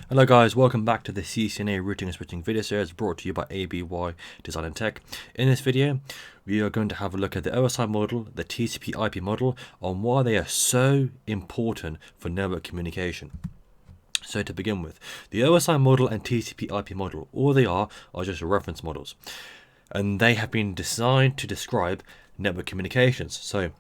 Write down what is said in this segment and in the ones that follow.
Hello guys, welcome back to the CCNA routing and switching video series brought to you by ABY Design and Tech. In this video, we are going to have a look at the OSI model, the TCPIP model, on why they are so important for network communication. So to begin with, the OSI model and TCPIP model, all they are just reference models. And they have been designed to describe network communications. So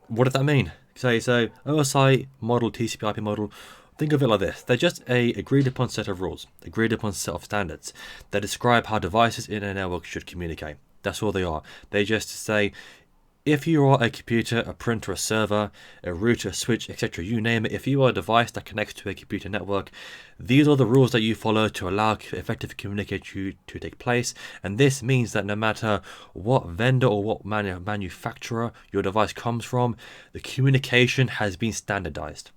what does that mean? So OSI model, TCPIP model, think of it like this. They're just a agreed upon set of rules, agreed upon set of standards that describe how devices in a network should communicate. That's all they are. They just say, if you are a computer, a printer, a server, a router, a switch, etc., you name it, if you are a device that connects to a computer network, these are the rules that you follow to allow effective communication to take place. And this means that no matter what vendor or what manufacturer your device comes from, the communication has been standardized.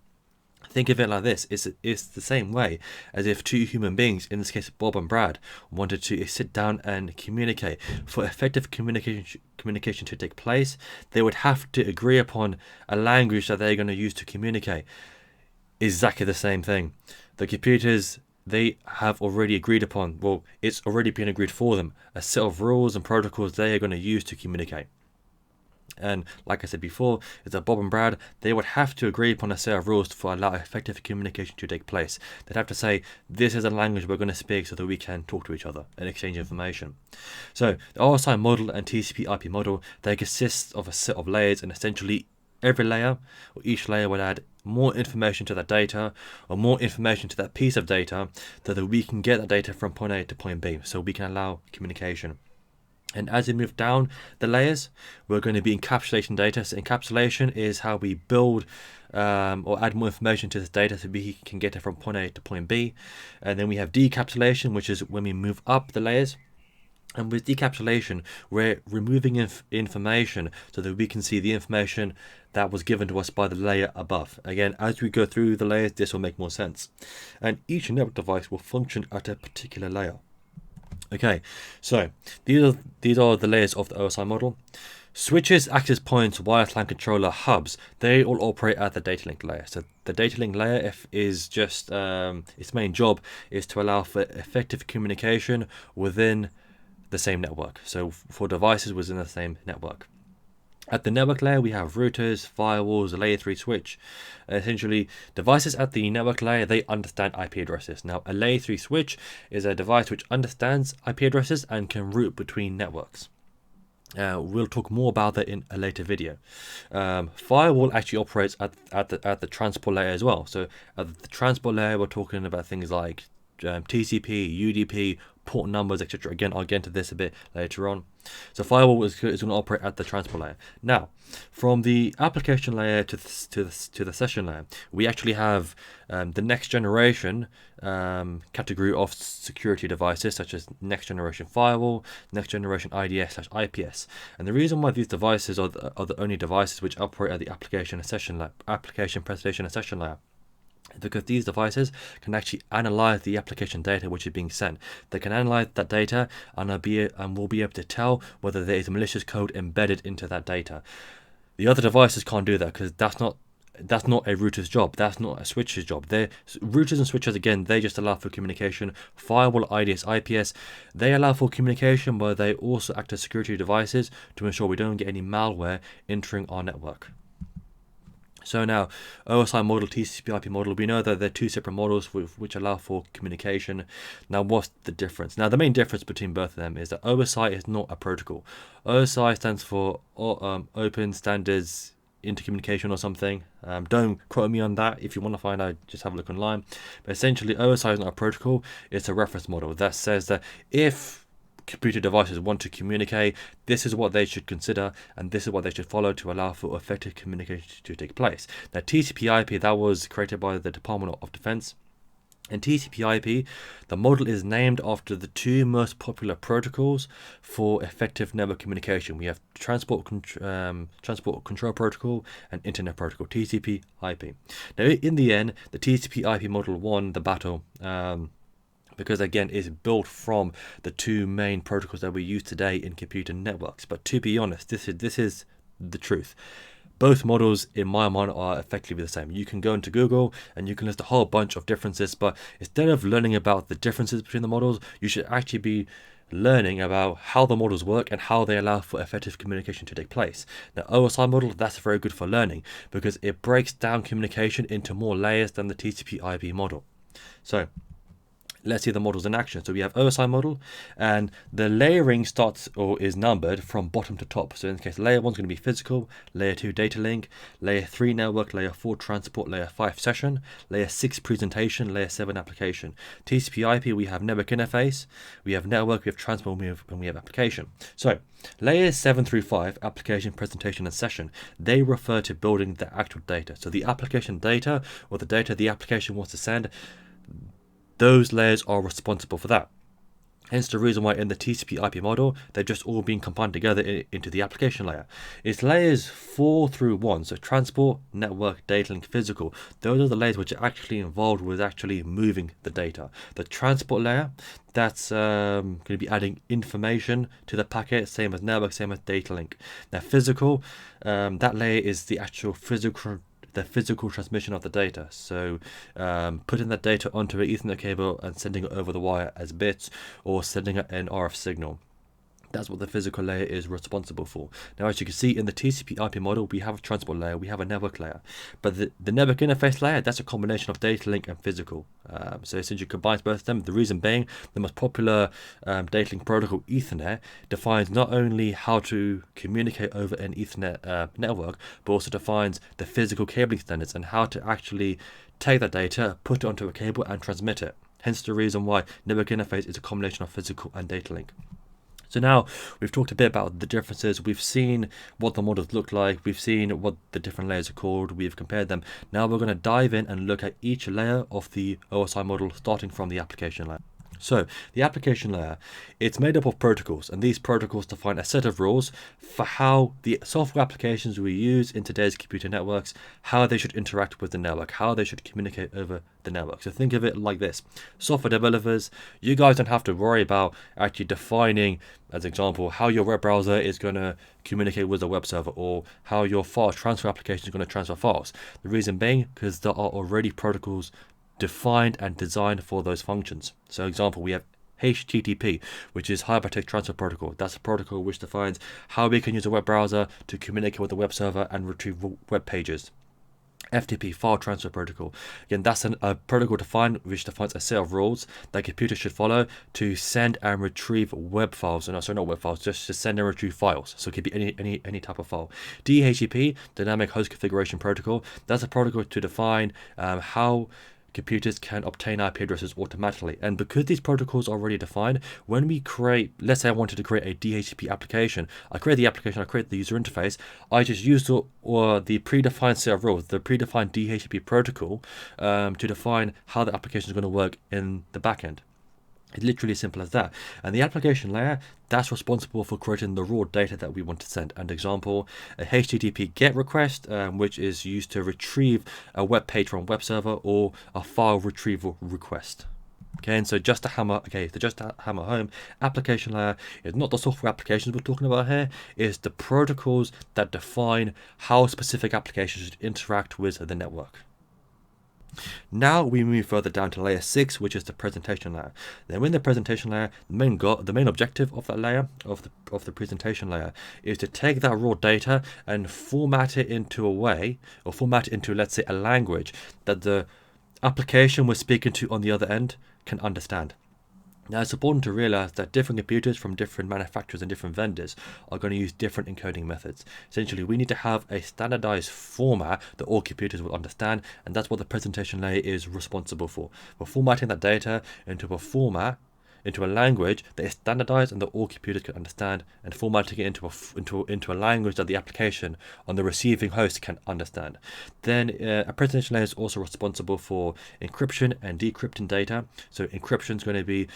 Think of it like this. It's the same way as if two human beings, in this case Bob and Brad, wanted to sit down and communicate. For effective communication to take place, they would have to agree upon a language that they're going to use to communicate. Exactly the same thing. The computers, they have already agreed upon, well, it's already been agreed for them, a set of rules and protocols they are going to use to communicate. And like I said before, is that Bob and Brad, they would have to agree upon a set of rules to allow effective communication to take place. They'd have to say, this is a language we're going to speak so that we can talk to each other and exchange information. So the OSI model and TCP/IP model, they consist of a set of layers, and essentially every layer, or each layer, would add more information to that data, or more information to that piece of data, so that we can get that data from point A to point B, so we can allow communication. And as we move down the layers, we're going to be encapsulation data. So encapsulation is how we build or add more information to this data so we can get it from point A to point B. And then we have decapsulation, which is when we move up the layers. And with decapsulation, we're removing information so that we can see the information that was given to us by the layer above. Again, as we go through the layers, this will make more sense. And each network device will function at a particular layer. Okay, so these are the layers of the OSI model. Switches, access points, wireless LAN controller, hubs, they all operate at the data link layer. So the data link layer is just its main job is to allow for effective communication within the same network. So for devices within the same network. At the network layer, we have routers, firewalls, a layer 3 switch. Essentially, devices at the network layer, they understand IP addresses. Now, a layer 3 switch is a device which understands IP addresses and can route between networks. We'll talk more about that in a later video. Firewall actually operates at the transport layer as well. So at the transport layer, we're talking about things like TCP, UDP, port numbers, etc. Again, I'll get into this a bit later on. So firewall is going to operate at the transport layer. Now, from the application layer to the session layer, we actually have the next generation category of security devices, such as next generation firewall, next generation IDS/IPS. And the reason why these devices are the only devices which operate at the application presentation and session layer, because these devices can actually analyze the application data which is being sent. They can analyze that data and will be able to tell whether there is malicious code embedded into that data. The other devices can't do that because that's not a router's job. That's not a switch's job. Routers and switches, again, they just allow for communication. Firewall, IDS, IPS, they allow for communication, but they also act as security devices to ensure we don't get any malware entering our network. So now, OSI model, TCP/IP model, we know that they're two separate models which allow for communication. Now, what's the difference? Now, the main difference between both of them is that OSI is not a protocol. OSI stands for Open Standards Intercommunication or something. Don't quote me on that. If you want to find out, just have a look online. But essentially, OSI is not a protocol. It's a reference model that says that if computer devices want to communicate, this is what they should consider and this is what they should follow to allow for effective communication to take place. Now, TCP/IP, that was created by the Department of Defense. And TCP/IP, the model is named after the two most popular protocols for effective network communication. We have Transport Control Protocol and Internet Protocol, TCP/IP. Now, in the end, the TCP/IP model won the battle. Because again, it's built from the two main protocols that we use today in computer networks. But to be honest, this is the truth. both models in my mind are effectively the same. You can go into Google and you can list a whole bunch of differences, but instead of learning about the differences between the models, you should actually be learning about how the models work and how they allow for effective communication to take place. Now, OSI model, that's very good for learning because it breaks down communication into more layers than the TCPIP model. So let's see the models in action. So we have OSI model, and the layering starts or is numbered from bottom to top. So in this case, layer 1 is going to be physical, layer 2 data link, layer 3 network, layer 4 transport, layer 5 session, layer 6 presentation, layer 7 application. TCP/IP, we have network interface, we have network, we have transport, and we have application. So layers 7 through 5, application, presentation, and session, they refer to building the actual data. So the application data, or the data the application wants to send, those layers are responsible for that. Hence the reason why in the TCP/IP model, they're just all being combined together into the application layer. It's layers 4 through 1, so transport, network, data link, physical. Those are the layers which are actually involved with actually moving the data. The transport layer, that's going to be adding information to the packet, same as network, same as data link. Now physical, that layer is the actual physical transmission of the data. So putting that data onto an Ethernet cable and sending it over the wire as bits, or sending it an RF signal. That's what the physical layer is responsible for. Now, as you can see in the TCP/IP model, we have a transport layer, we have a network layer, but the network interface layer, that's a combination of data link and physical. So essentially combines both of them. The reason being, the most popular data link protocol, Ethernet, defines not only how to communicate over an Ethernet network, but also defines the physical cabling standards and how to actually take that data, put it onto a cable, and transmit it. Hence the reason why network interface is a combination of physical and data link. So now we've talked a bit about the differences, we've seen what the models look like, we've seen what the different layers are called, we've compared them. Now we're going to dive in and look at each layer of the OSI model, starting from the application layer. So the application layer, it's made up of protocols, and these protocols define a set of rules for how the software applications we use in today's computer networks, how they should interact with the network, how they should communicate over the network. So think of it like this: software developers, you guys don't have to worry about actually defining, as an example, how your web browser is going to communicate with the web server, or how your file transfer application is going to transfer files. The reason being, because there are already protocols defined and designed for those functions. So example, we have HTTP, which is Hypertext Transfer Protocol. That's a protocol which defines how we can use a web browser to communicate with the web server and retrieve web pages. FTP, File Transfer Protocol. Again, that's a protocol which defines a set of rules that computers should follow to send and retrieve web files. No, sorry, not web files, just to send and retrieve files. So it could be any type of file. DHCP, Dynamic Host Configuration Protocol. That's a protocol to define how computers can obtain IP addresses automatically. And because these protocols are already defined, when we create, let's say I wanted to create a DHCP application, I create the application, I create the user interface, I just use the predefined set of rules, the predefined DHCP protocol to define how the application is going to work in the backend. It's literally as simple as that. And the application layer, that's responsible for creating the raw data that we want to send. An example, a HTTP GET request, which is used to retrieve a web page from a web server, or a file retrieval request. Okay, and so just to hammer home, application layer is not the software applications we're talking about here, it's the protocols that define how specific applications should interact with the network. Now we move further down to layer 6, which is the presentation layer. Then in the presentation layer, the main objective of that layer, of the presentation layer, is to take that raw data and format it into a way, or format it into, let's say, a language that the application we're speaking to on the other end can understand. Now, it's important to realize that different computers from different manufacturers and different vendors are going to use different encoding methods. Essentially, we need to have a standardized format that all computers will understand, and that's what the presentation layer is responsible for. We're formatting that data into a format, into a language that is standardized and that all computers can understand, and formatting it into a language that the application on the receiving host can understand. Then a presentation layer is also responsible for encryption and decrypting data. So encryption is going to be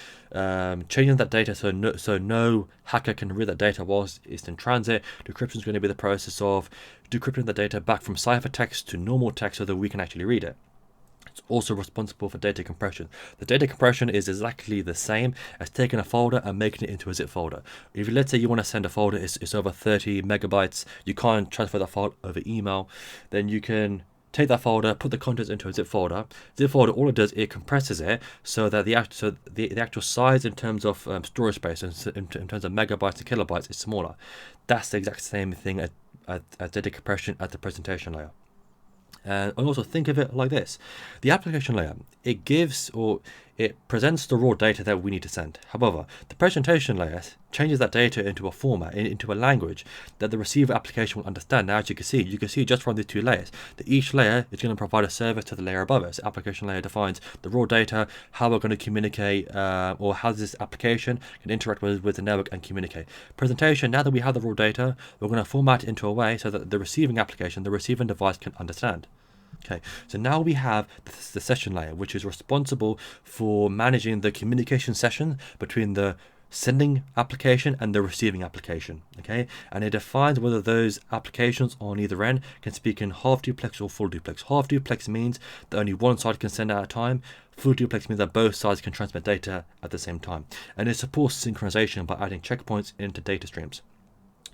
changing that data so no hacker can read that data whilst it's in transit. Decryption is going to be the process of decrypting the data back from ciphertext to normal text so that we can actually read it. It's also responsible for data compression. The data compression is exactly the same as taking a folder and making it into a zip folder. If you, let's say you want to send a folder, it's over 30 megabytes, you can't transfer that file over email, then you can take that folder, put the contents into a zip folder. Zip folder, all it does, it compresses it so that the actual size in terms of storage space, in terms of megabytes and kilobytes, is smaller. That's the exact same thing as data compression at the presentation layer. And also think of it like this: the application layer, it gives or it presents the raw data that we need to send. However, the presentation layer changes that data into a format, into a language that the receiver application will understand. Now, as you can see just from the two layers, that each layer is going to provide a service to the layer above it. So application layer defines the raw data, how we're going to communicate, or how this application can interact with the network and communicate. Presentation, now that we have the raw data, we're going to format it into a way so that the receiving application, the receiving device, can understand. Okay, so now we have the session layer, which is responsible for managing the communication session between the sending application and the receiving application. Okay, and it defines whether those applications on either end can speak in half duplex or full duplex. Half duplex means that only one side can send at a time. Full duplex means that both sides can transmit data at the same time. And it supports synchronization by adding checkpoints into data streams.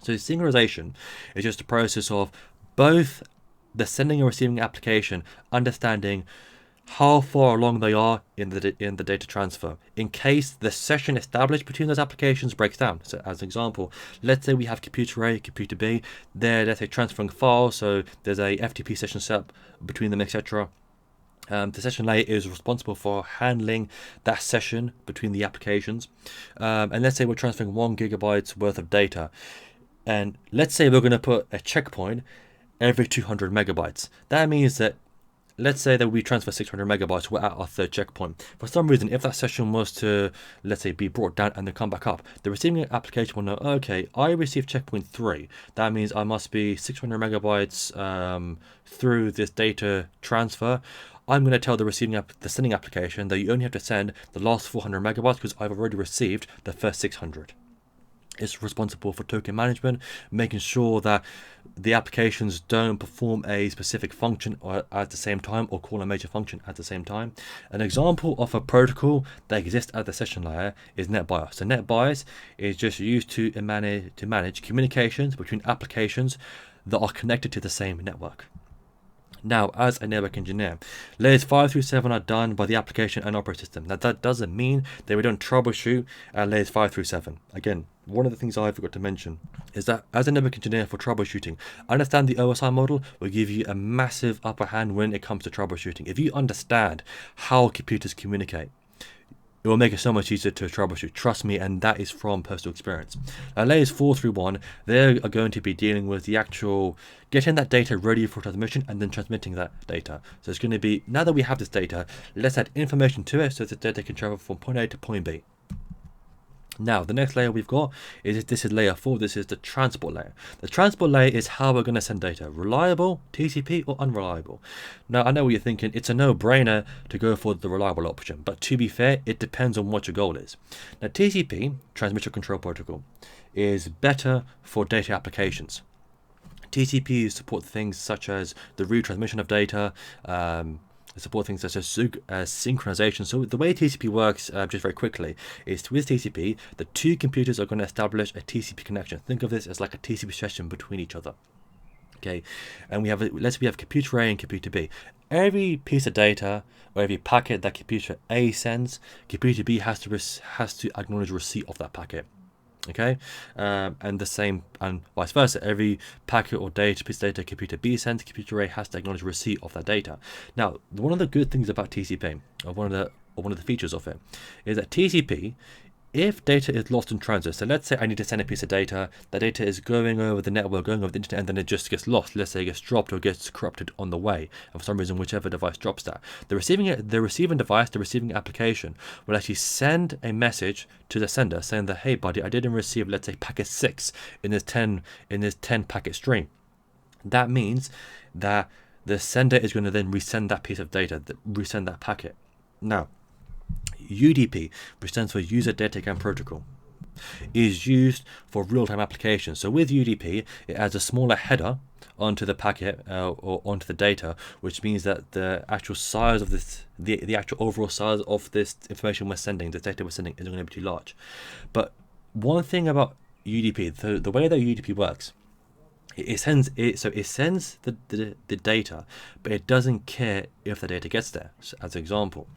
So synchronization is just a process of both the sending and receiving application understanding how far along they are in the data transfer, in case the session established between those applications breaks down. So as an example, let's say we have computer A, computer B, they're, let's say, transferring files, so there's a FTP session set up between them, etc. The session layer is responsible for handling that session between the applications. And let's say we're transferring 1 gigabyte worth of data, and let's say we're going to put a checkpoint every 200 megabytes. That means that, let's say that we transfer 600 megabytes, we're at our third checkpoint. For some reason, if that session was to, let's say, be brought down and then come back up, the receiving application will know, okay, I received checkpoint 3. That means I must be 600 megabytes through this data transfer. I'm going to tell the sending application that you only have to send the last 400 megabytes because I've already received the first 600. It's responsible for token management, making sure that the applications don't perform a specific function at the same time or call a major function at the same time. An example of a protocol that exists at the session layer is NetBIOS. So NetBIOS is just used to manage communications between applications that are connected to the same network. Now, as a network engineer, layers 5 through 7 are done by the application and operating system. Now, that doesn't mean that we don't troubleshoot at layers 5 through 7. Again, one of the things I forgot to mention is that as a network engineer for troubleshooting, understand the OSI model will give you a massive upper hand when it comes to troubleshooting. If you understand how computers communicate, it will make it so much easier to troubleshoot. Trust me, and that is from personal experience. Now, layers 4 through 1, they are going to be dealing with the actual getting that data ready for transmission and then transmitting that data. So it's going to be, now that we have this data, let's add information to it so that data can travel from point A to point B. Now, the next layer we've got is, this is layer 4, this is the transport layer. The transport layer is how we're going to send data. Reliable, TCP, or unreliable. Now, I know what you're thinking, it's a no-brainer to go for the reliable option, but to be fair, it depends on what your goal is. Now, TCP, Transmission Control Protocol, is better for data applications. TCP support things such as the retransmission of data, support things such as synchronization. So the way TCP works, just very quickly, is with TCP, the two computers are going to establish a TCP connection. Think of this as like a TCP session between each other. Okay, and we have computer A and computer B. Every piece of data or every packet that computer A sends, computer B has to acknowledge receipt of that packet. Okay, and the same, and vice versa. Every packet or piece of data computer B sends, computer A has to acknowledge receipt of that data. Now, one of the good things about TCP, or one of the features of it, is that TCP, if data is lost in transit, so let's say I need to send a piece of data, that data is going over the network, going over the internet, and then it just gets lost. Let's say it gets dropped or gets corrupted on the way, and for some reason, whichever device drops that, the receiving device, the receiving application, will actually send a message to the sender saying that, hey buddy, I didn't receive, let's say, packet 6 in this 10 packet stream. That means that the sender is going to then resend that piece of data, resend that packet. Now, UDP, which stands for User Datagram Protocol, is used for real-time applications. So with UDP, it adds a smaller header onto the packet or onto the data, which means that the actual size of this, the actual overall size of this information we're sending, the data we're sending, isn't going to be too large. But one thing about UDP, the way that UDP works, it sends the data, but it doesn't care if the data gets there. So, as an example,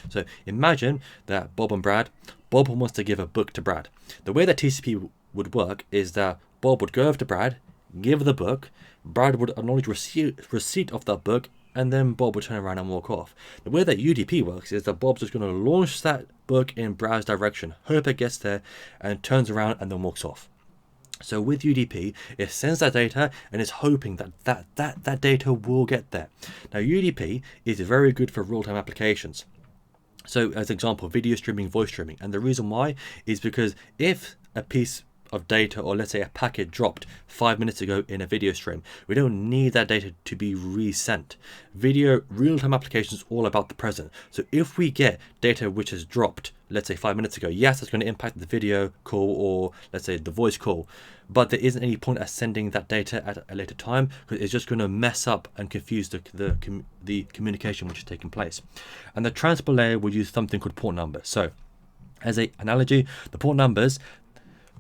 so imagine that Bob wants to give a book to Brad. The way that TCP would work is that Bob would go over to Brad, give the book, Brad would acknowledge receipt of that book, and then Bob would turn around and walk off. The way that UDP works is that Bob's just going to launch that book in Brad's direction, hope it gets there, and turns around and then walks off. So with UDP, it sends that data and is hoping that data will get there. Now UDP is very good for real-time applications. So as an example, video streaming, voice streaming. And the reason why is because if a piece of data, or let's say a packet, dropped 5 minutes ago in a video stream, we don't need that data to be resent. Video real-time applications all about the present. So if we get data which has dropped, let's say 5 minutes ago, yes, it's going to impact the video call, or let's say the voice call, but there isn't any point at sending that data at a later time, because it's just going to mess up and confuse the communication which is taking place. And the transport layer will use something called port numbers. So as an analogy, the port numbers,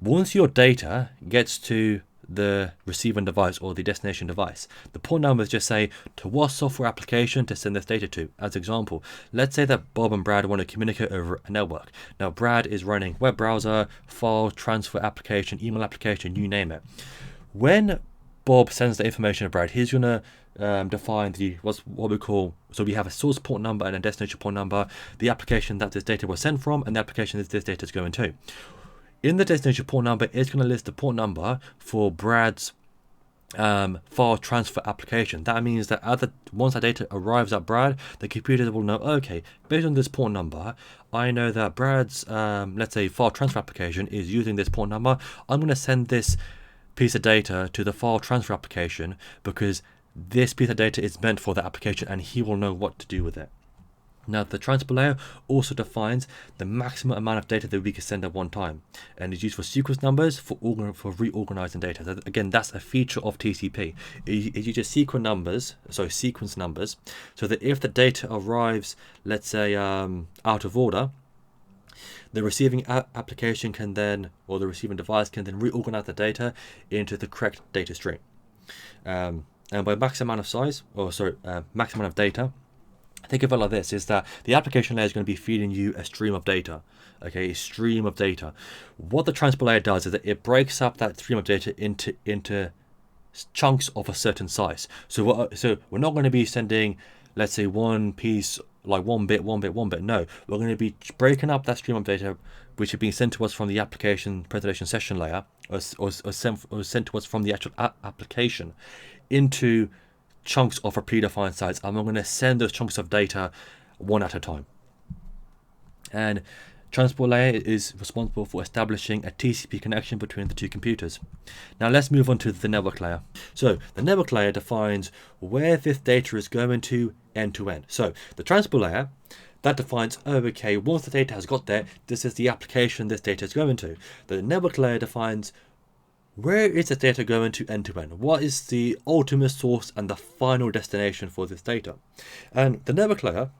once your data gets to the receiving device or the destination device, the port numbers just say to what software application to send this data to. As an example, let's say that Bob and Brad want to communicate over a network. Now Brad is running web browser, file transfer application, email application, you name it. When Bob sends the information to Brad, he's going to define what we call, so we have a source port number and a destination port number, the application that this data was sent from, and the application that this data is going to. In the destination port number, it's going to list the port number for Brad's file transfer application. That means that once that data arrives at Brad, the computer will know, okay, based on this port number, I know that Brad's, let's say, file transfer application is using this port number. I'm going to send this piece of data to the file transfer application because this piece of data is meant for the application, and he will know what to do with it. Now the transport layer also defines the maximum amount of data that we can send at one time, and is used for sequence numbers for reorganizing data. So again, that's a feature of TCP. It uses sequence numbers, so that if the data arrives, let's say out of order, the receiving application can then, or the receiving device can then reorganize the data into the correct data stream. And by maximum amount of size, maximum amount of data, think of it like this, is that the application layer is going to be feeding you a stream of data, okay, a stream of data. What the transport layer does is that it breaks up that stream of data into chunks of a certain size. So we're not going to be sending, let's say, one piece, like one bit. No, we're going to be breaking up that stream of data which is being sent to us from the application presentation session layer, or sent to us from the actual application, into chunks of a predefined size, and we're going to send those chunks of data one at a time. And transport layer is responsible for establishing a TCP connection between the two computers. Now let's move on to the network layer. So the network layer defines where this data is going to end to end. So the transport layer, that defines, okay, once the data has got there, this is the application this data is going to. The network layer defines where is the data going to end to end? What is the ultimate source and the final destination for this data? And the network layer,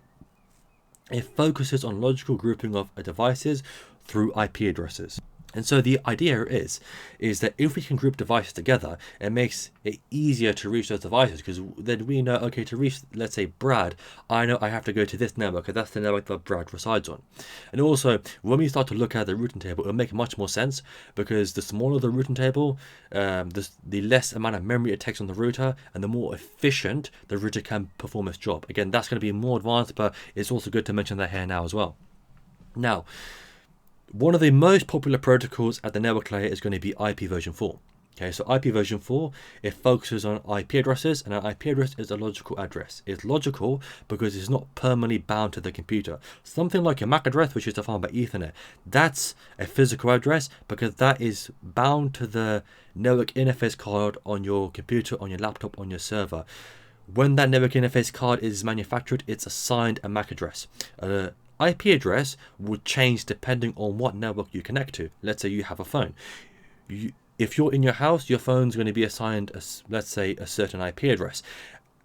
it focuses on logical grouping of devices through IP addresses. And so the idea is that if we can group devices together, it makes it easier to reach those devices, because then we know, okay, to reach, let's say, Brad, I know I have to go to this network, because that's the network that Brad resides on. And also, when we start to look at the routing table, it'll make much more sense, because the smaller the routing table, the less amount of memory it takes on the router, and the more efficient the router can perform its job. Again, that's going to be more advanced, but it's also good to mention that here now as well. Now, one of the most popular protocols at the network layer is going to be IP version 4. Okay, so IP version 4, it focuses on IP addresses, and an IP address is a logical address. It's logical because it's not permanently bound to the computer. Something like a MAC address, which is defined by Ethernet, that's a physical address because that is bound to the network interface card on your computer, on your laptop, on your server. When that network interface card is manufactured, it's assigned a MAC address. IP address would change depending on what network you connect to. Let's say you have a phone. if you're in your house, your phone's going to be assigned, let's say, a certain IP address.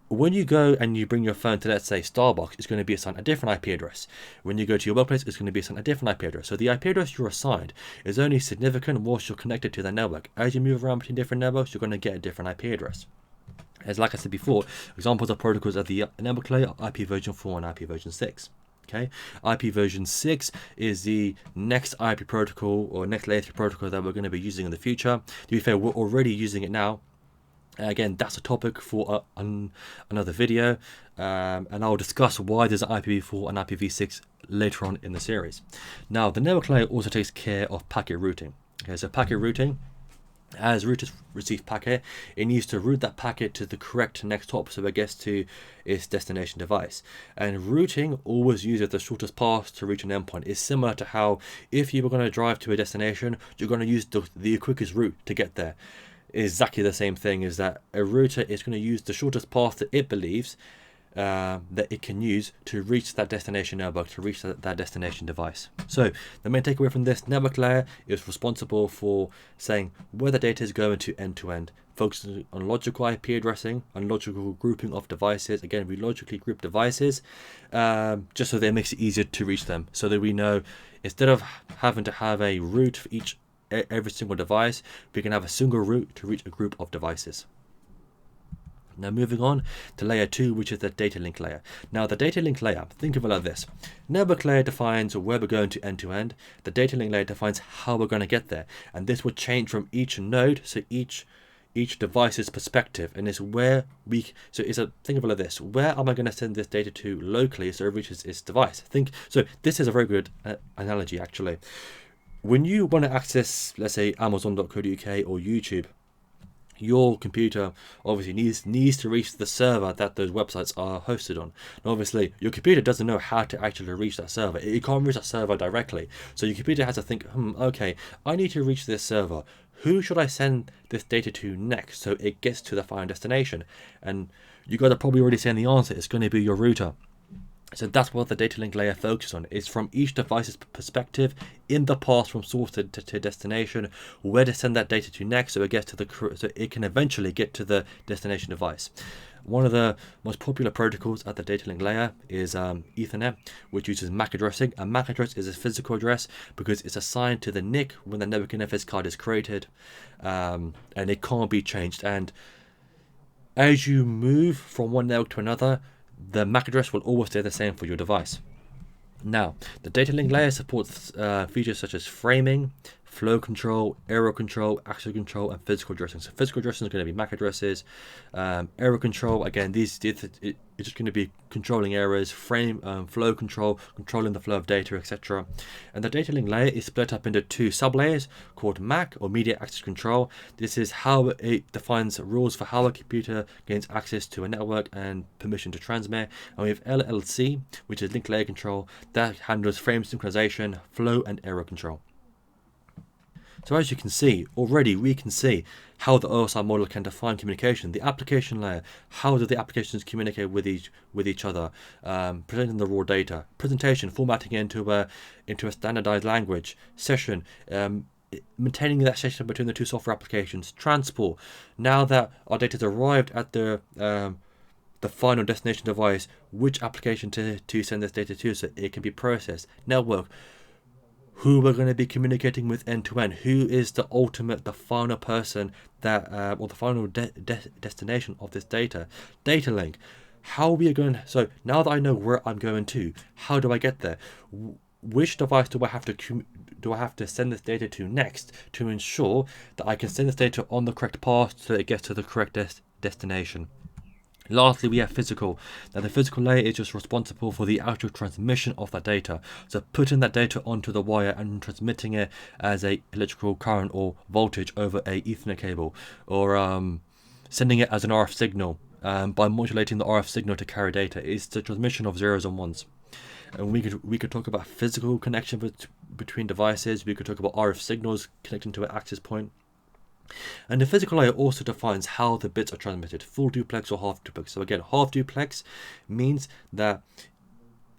When you go and you bring your phone to, let's say, Starbucks, it's going to be assigned a different IP address. When you go to your workplace, it's going to be assigned a different IP address. So the IP address you're assigned is only significant whilst you're connected to the network. As you move around between different networks, you're going to get a different IP address. As like I said before, examples of protocols of the network layer are IP version 4 and IP version 6. Okay, IP version 6 is the next IP protocol or next layer 3 protocol that we're going to be using in the future. To be fair, we're already using it now. Again, that's a topic for another video, and I'll discuss why there's an IPv4 and IPv6 later on in the series. Now, the network layer also takes care of packet routing. Okay, so packet routing, as routers receive packet, it needs to route that packet to the correct next hop so it gets to its destination device. And routing always uses the shortest path to reach an endpoint. It's similar to how if you were going to drive to a destination, you're going to use the quickest route to get there. Exactly the same thing, is that a router is going to use the shortest path that it believes that it can use to reach that destination network, to reach that destination device. So the main takeaway from this, network layer is responsible for saying where the data is going to end, focusing on logical IP addressing and logical grouping of devices. Again, we logically group devices just so that it makes it easier to reach them, so that we know instead of having to have a route for every single device, we can have a single route to reach a group of devices. Now moving on to layer 2, which is the data link layer. Now the data link layer, think of it like this. Network layer defines where we're going to end. The data link layer defines how we're going to get there. And this would change from each node, so each device's perspective, and it's where think of it like this. Where am I going to send this data to locally so it reaches its device? So this is a very good analogy actually. When you want to access, let's say, Amazon.co.uk or YouTube, your computer obviously needs to reach the server that those websites are hosted on. And obviously, your computer doesn't know how to actually reach that server. It can't reach that server directly. So your computer has to think, okay, I need to reach this server. Who should I send this data to next so it gets to the final destination? And you guys are probably already saying the answer. It's going to be your router. So that's what the data link layer focuses on. It's from each device's perspective in the path from source to destination, where to send that data to next, so it can eventually get to the destination device. One of the most popular protocols at the data link layer is Ethernet, which uses MAC addressing. A MAC address is a physical address because it's assigned to the NIC when the network interface card is created, and it can't be changed. And as you move from one network to another, the MAC address will always stay the same for your device. Now, the data link layer supports features such as framing, flow control, error control, access control, and physical addressing. So physical addressing is going to be MAC addresses. Error control, again, it's just going to be controlling errors. Flow control, controlling the flow of data, etc. And the data link layer is split up into 2 sublayers called MAC, or Media Access Control. This is how it defines rules for how a computer gains access to a network and permission to transmit. And we have LLC, which is link layer control, that handles frame synchronization, flow, and error control. So as you can see, already we can see how the OSI model can define communication. The application layer, how do the applications communicate with each other, presenting the raw data, presentation, formatting it into a standardized language, session, maintaining that session between the 2 software applications, transport. Now that our data has arrived at the final destination device, which application to send this data to so it can be processed, network, who we're going to be communicating with end-to-end, who is the final person that, or the final destination of this data link, how we are going. So now that I know where I'm going to, how do I get there? Which device do I have to send this data to next to ensure that I can send this data on the correct path so that it gets to the correct destination? Lastly, we have physical. Now the physical layer is just responsible for the actual transmission of that data. So putting that data onto the wire and transmitting it as a electrical current or voltage over a Ethernet cable, or sending it as an RF signal by modulating the RF signal to carry data. It's the transmission of zeros and ones. And we could talk about physical connection between devices. We could talk about RF signals connecting to an access point. And the physical layer also defines how the bits are transmitted, full duplex or half duplex. So again, half duplex means that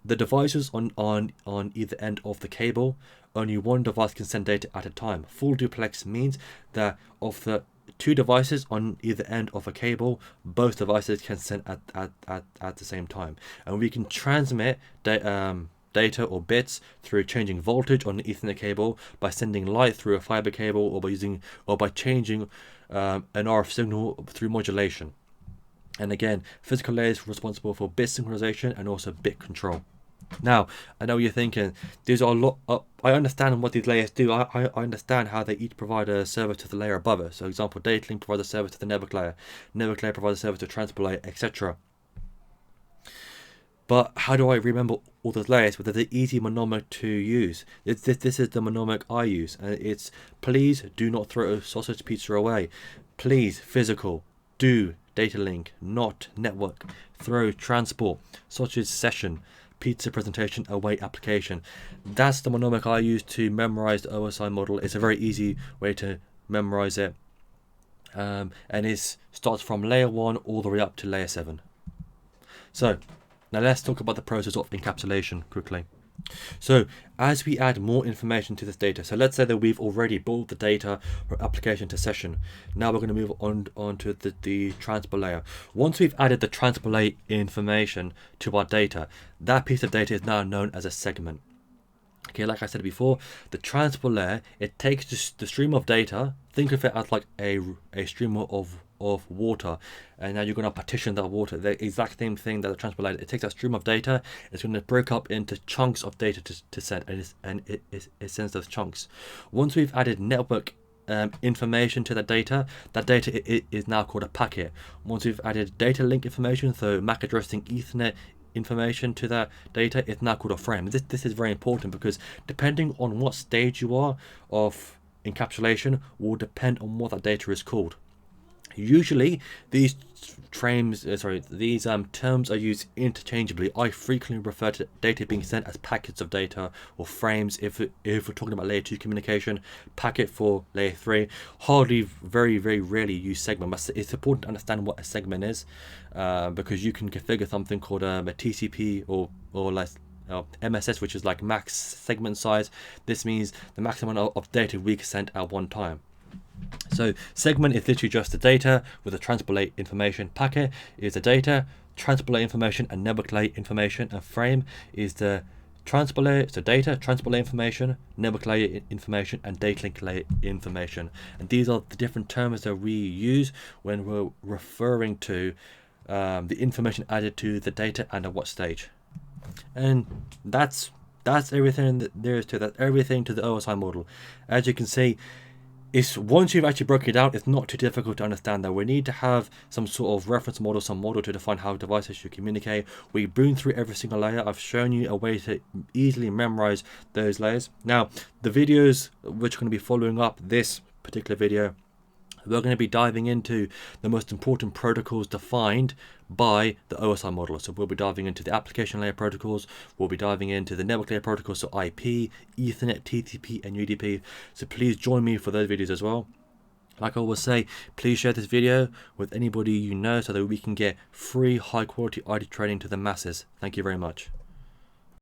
the devices on either end of the cable, only one device can send data at a time. Full duplex means that of the two devices on either end of a cable, both devices can send at the same time, and we can transmit data or bits through changing voltage on the Ethernet cable, by sending light through a fiber cable, or by changing an RF signal through modulation. And again, physical layer is responsible for bit synchronization and also bit control. Now, I know you're thinking, these are a lot. I understand what these layers do. I understand how they each provide a service to the layer above it. So, example, data link provides a service to the network layer provides a service to transport layer, etc. But how do I remember all those layers? But they're the easy mnemonic to use. This is the mnemonic I use, and it's: please do not throw a sausage pizza away. Please, physical. Do, data link. Not, network. Throw, transport. Sausage, session. Pizza, presentation. Await, application. That's the mnemonic I use to memorize the OSI model. It's a very easy way to memorize it, and it starts from layer 1 all the way up to layer 7. So now let's talk about the process of encapsulation quickly. So as we add more information to this data, so let's say that we've already built the data from application to session. Now we're going to move on to the transport layer. Once we've added the transport layer information to our data, that piece of data is now known as a segment. Okay, like I said before, the transport layer, it takes the stream of data. Think of it as like a stream of water, and now you're going to partition that water. The exact same thing that the transport layer, it takes that stream of data, it's going to break up into chunks of data to send, and it sends those chunks. Once we've added network information to that data it is now called a packet. Once we've added data link information, so MAC addressing, Ethernet information to that data, it's now called a frame. This is very important, because depending on what stage you are of encapsulation will depend on what that data is called. Usually these terms are used interchangeably. I frequently refer to data being sent as packets of data or frames if we're talking about layer 2 communication, packet for layer 3. Very rarely use segment, but it's important to understand what a segment is, because you can configure something called a TCP or like MSS, which is like max segment size. This means the maximum of data we can send at one time. So segment is literally just the data with the transport layer information. Packet is the data, transport layer information, and network layer information. And frame is the transport layer, so data, transport layer information, network layer information, and data link layer information. And these are the different terms that we use when we're referring to the information added to the data and at what stage. And that's everything that there is to that. Everything to the OSI model. As you can see, once you've actually broken it down, it's not too difficult to understand that we need to have some sort of reference model, some model to define how devices should communicate. We boom through every single layer. I've shown you a way to easily memorize those layers. Now, the videos which are going to be following up this particular video, we're going to be diving into the most important protocols defined by the OSI model. So we'll be diving into the application layer protocols, we'll be diving into the network layer protocols, so IP, Ethernet, TCP, and UDP. So please join me for those videos as well. Like I always say, please share this video with anybody you know so that we can get free high quality IT training to the masses. Thank you very much.